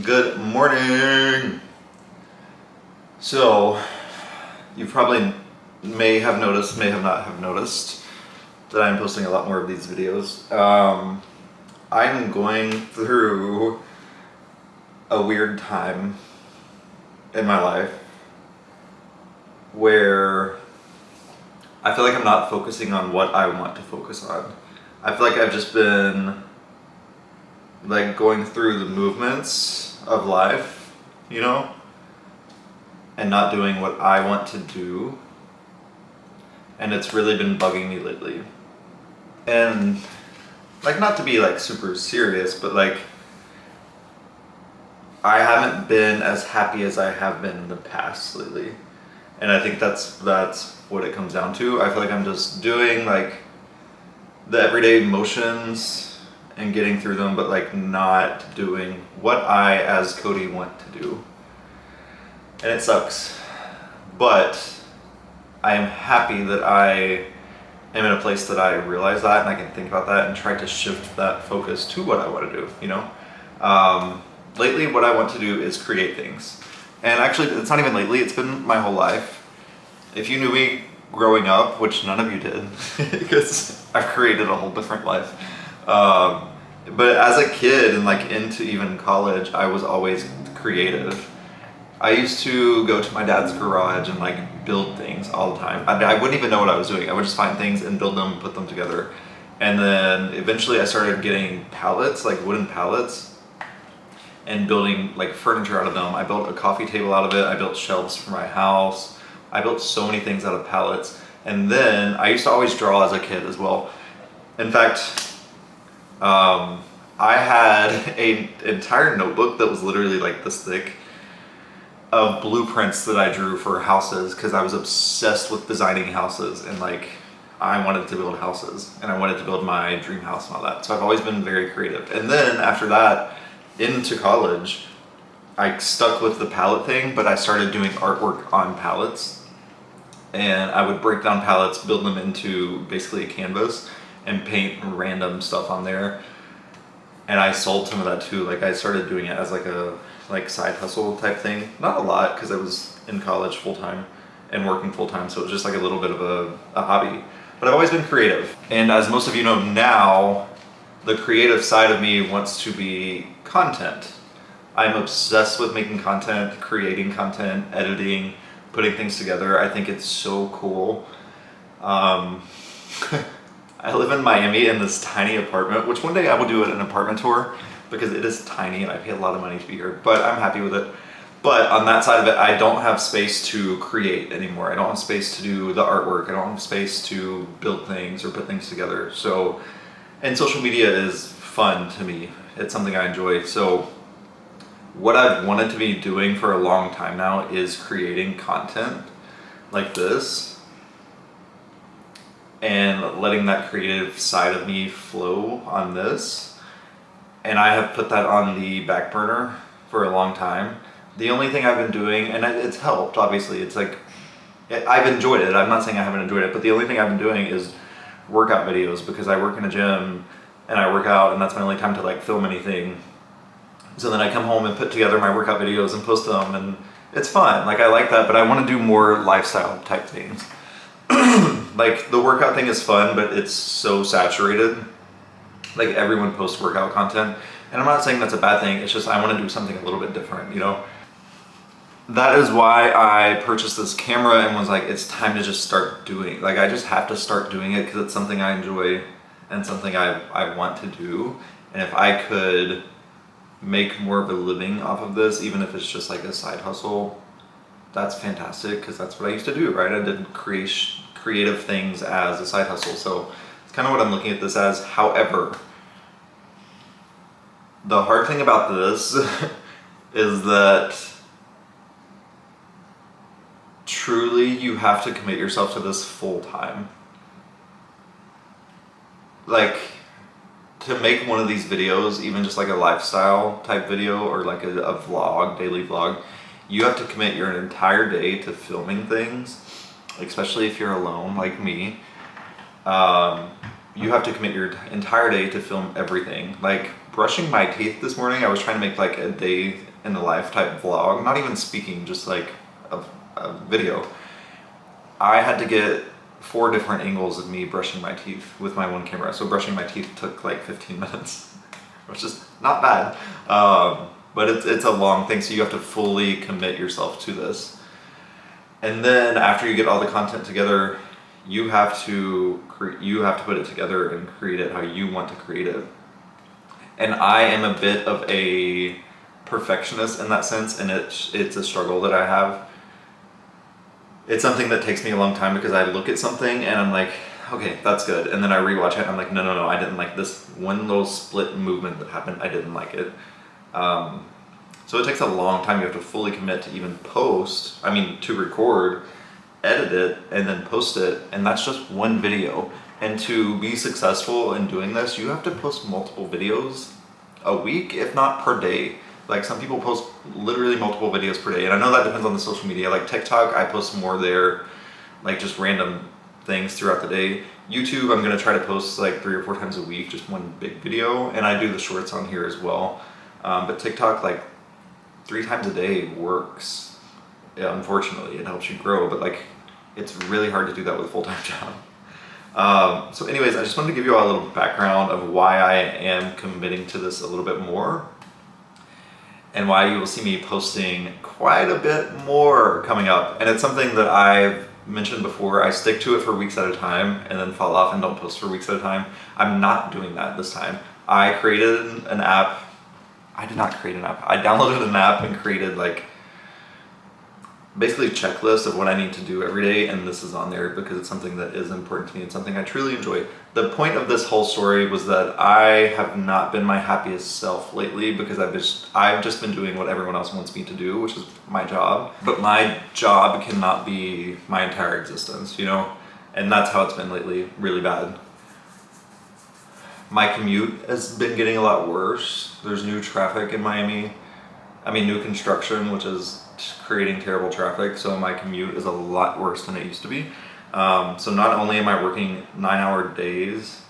Good morning. So, you probably may have noticed, may have not have noticed that I'm posting a lot more of these videos. I'm going through a weird time in my life where I feel like I'm not focusing on what I want to focus on. I feel like I've just been like going through the movements of life, you know, and not doing what I want to do. And it's really been bugging me lately. And like, not to be like super serious, but like, I haven't been as happy as I have been in the past lately. And I think that's what it comes down to. I feel like I'm just doing like the everyday motions and getting through them, but like not doing what I as Cody want to do. And it sucks. But I am happy that I am in a place that I realize that and I can think about that and try to shift that focus to what I want to do, you know? Lately, what I want to do is create things. And actually, it's not even lately, it's been my whole life. If you knew me growing up, which none of you did, because I've created a whole different life. But as a kid and like into even college, I was always creative. I used to go to my dad's garage and like build things all the time. I wouldn't even know what I was doing. I would just find things and build them, put them together. And then eventually I started getting pallets, like wooden pallets, and building like furniture out of them. I built a coffee table out of it. I built shelves for my house. I built so many things out of pallets. And then I used to always draw as a kid as well. In fact, I had an entire notebook that was literally like this thick of blueprints that I drew for houses because I was obsessed with designing houses and like I wanted to build houses and I wanted to build my dream house and all that. So I've always been very creative. And then after that, into college, I stuck with the palette thing, but I started doing artwork on palettes. And I would break down palettes, build them into basically a canvas and paint random stuff on there. And I sold some of that too. Like I started doing it as like a side hustle type thing. Not a lot because I was in college full time and working full time. So it was just like a little bit of a hobby. But I've always been creative. And as most of you know now, the creative side of me wants to be content. I'm obsessed with making content, creating content, editing, putting things together. I think it's so cool. I live in Miami in this tiny apartment, which one day I will do an apartment tour because it is tiny and I pay a lot of money to be here, but I'm happy with it. But on that side of it, I don't have space to create anymore. I don't have space to do the artwork. I don't have space to build things or put things together. So, and social media is fun to me. It's something I enjoy. So what I've wanted to be doing for a long time now is creating content like this and letting that creative side of me flow on this. And I have put that on the back burner for a long time. The only thing I've been doing, and it's helped, obviously, it's like, I've enjoyed it. I'm not saying I haven't enjoyed it, but the only thing I've been doing is workout videos because I work in a gym and I work out and that's my only time to like film anything. So then I come home and put together my workout videos and post them and it's fun. Like I like that, but I want to do more lifestyle type things. Like the workout thing is fun, but it's so saturated. Like everyone posts workout content. And I'm not saying that's a bad thing. It's just I want to do something a little bit different, you know? That is why I purchased this camera and was like, it's time to just start doing. Like I just have to start doing it because it's something I enjoy and something I want to do. And if I could make more of a living off of this, even if it's just like a side hustle, that's fantastic because that's what I used to do, right? I did creative things as a side hustle. So it's kind of what I'm looking at this as. However, the hard thing about this is that truly you have to commit yourself to this full time. Like to make one of these videos, even just like a lifestyle type video or like a vlog, daily vlog, you have to commit your entire day to filming things, especially if you're alone like me. You have to commit your entire day to film everything. Like brushing my teeth this morning, I was trying to make like a day in a life type vlog, not even speaking, just like a video, I had to get 4 different angles of me brushing my teeth with my one camera. So brushing my teeth took like 15 minutes, which is not bad. But it's a long thing, so you have to fully commit yourself to this. And then after you get all the content together, you have to put it together and create it how you want to create it. And I am a bit of a perfectionist in that sense, and it's a struggle that I have. It's something that takes me a long time because I look at something and I'm like, okay, that's good. And then I rewatch it and I'm like, no, I didn't like this one little split movement that happened. I didn't like it. So it takes a long time. You have to fully commit to even to record, edit it, and then post it. And that's just one video. And to be successful in doing this, you have to post multiple videos a week, if not per day. Like some people post literally multiple videos per day. And I know that depends on the social media. Like TikTok, I post more there, like just random things throughout the day. YouTube, I'm gonna try to post like 3 or 4 times a week, just one big video. And I do the shorts on here as well. But TikTok, like 3 times a day works. Yeah, unfortunately, it helps you grow, but like it's really hard to do that with a full-time job. So anyways, I just wanted to give you all a little background of why I am committing to this a little bit more, and why you will see me posting quite a bit more coming up. And it's something that I've mentioned before. I stick to it for weeks at a time and then fall off and don't post for weeks at a time. I'm not doing that this time. I created an app. I did not create an app. I downloaded an app and created like basically a checklist of what I need to do every day, and this is on there because it's something that is important to me and something I truly enjoy. The point of this whole story was that I have not been my happiest self lately because I've just been doing what everyone else wants me to do, which is my job. But my job cannot be my entire existence, you know? And that's how it's been lately, really bad. My commute has been getting a lot worse. There's new traffic in Miami. New construction, which is creating terrible traffic. So my commute is a lot worse than it used to be. So not only am I working 9-hour days,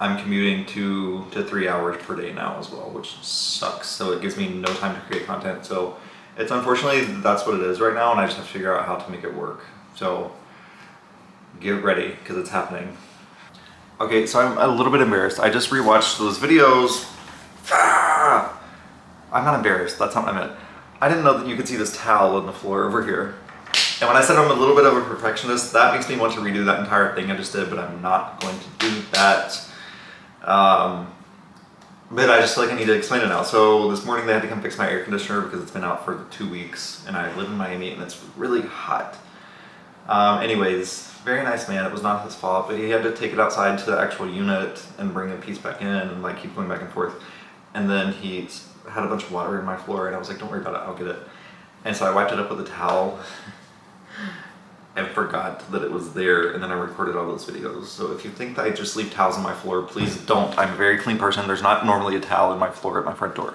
I'm commuting 2 to 3 hours per day now as well, which sucks. So it gives me no time to create content. So it's unfortunately, that's what it is right now. And I just have to figure out how to make it work. So get ready because it's happening. Okay, so I'm a little bit embarrassed. I just rewatched those videos. I'm not embarrassed, that's not what I meant. I didn't know that you could see this towel on the floor over here. And when I said I'm a little bit of a perfectionist, that makes me want to redo that entire thing I just did, but I'm not going to do that. But I just feel like I need to explain it now. So this morning they had to come fix my air conditioner because it's been out for 2 weeks, and I live in Miami and it's really hot. Anyways, very nice man. It was not his fault, but he had to take it outside to the actual unit and bring a piece back in and like keep going back and forth. And then he had a bunch of water in my floor, and I was like, don't worry about it, I'll get it. And so I wiped it up with a towel and forgot that it was there, and then I recorded all those videos. So if you think that I just leave towels on my floor, please don't. I'm a very clean person. There's not normally a towel in my floor at my front door.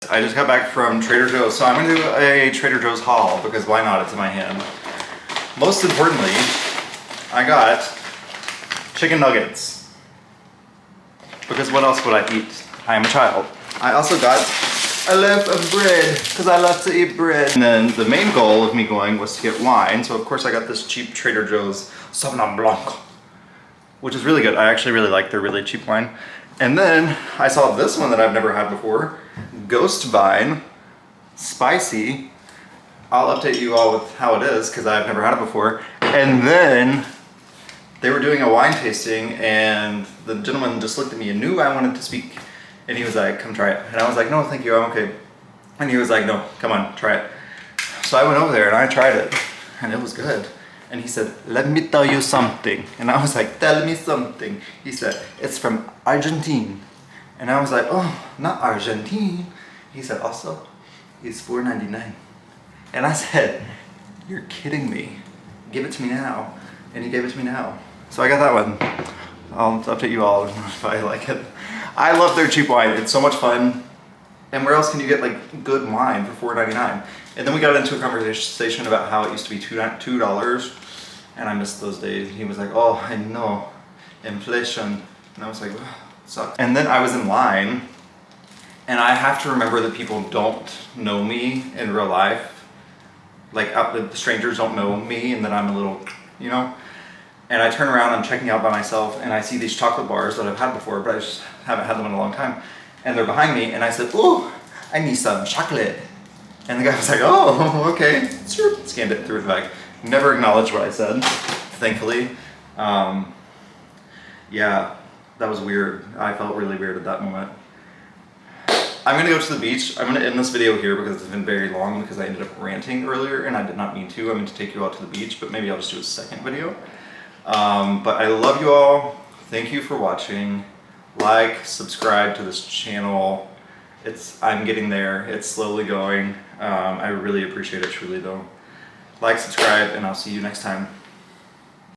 I just got back from Trader Joe's, so I'm gonna do a Trader Joe's haul because why not? It's in my hand. Most importantly, I got chicken nuggets because what else would I eat? I am a child. I also got a loaf of bread because I love to eat bread. And then the main goal of me going was to get wine. So of course I got this cheap Trader Joe's Sauvignon Blanc, which is really good. I actually really like their really cheap wine. And then I saw this one that I've never had before, Ghost Vine, spicy. I'll update you all with how it is because I've never had it before. And then they were doing a wine tasting and the gentleman just looked at me and knew I wanted to speak. And he was like, come try it. And I was like, no, thank you, I'm okay. And he was like, no, come on, try it. So I went over there and I tried it and it was good. And he said, let me tell you something. And I was like, tell me something. He said, it's from Argentine. And I was like, oh, not Argentine. He said, also, it's $4.99. And I said, you're kidding me. Give it to me now. And he gave it to me now. So I got that one. I'll update you all if I like it. I love their cheap wine. It's so much fun. And where else can you get like good wine for $4.99? And then we got into a conversation about how it used to be $2. and I missed those days. He was like, oh, I know, inflation. And I was like, oh, sucks. And then I was in line, and I have to remember that people don't know me in real life. Like, the strangers don't know me, and that I'm a little, you know? And I turn around, I'm checking out by myself, and I see these chocolate bars that I've had before, but I just haven't had them in a long time. And they're behind me, and I said, ooh, I need some chocolate. And the guy was like, oh, okay. Scanned it, threw it back. Never acknowledged what I said, thankfully. Yeah, that was weird. I felt really weird at that moment. I'm gonna go to the beach. I'm gonna end this video here because it's been very long because I ended up ranting earlier and I did not mean to. I meant to take you out to the beach, but maybe I'll just do a second video. But I love you all. Thank you for watching. Like, subscribe to this channel. I'm getting there. It's slowly going. I really appreciate it, truly though. Like, subscribe, and I'll see you next time.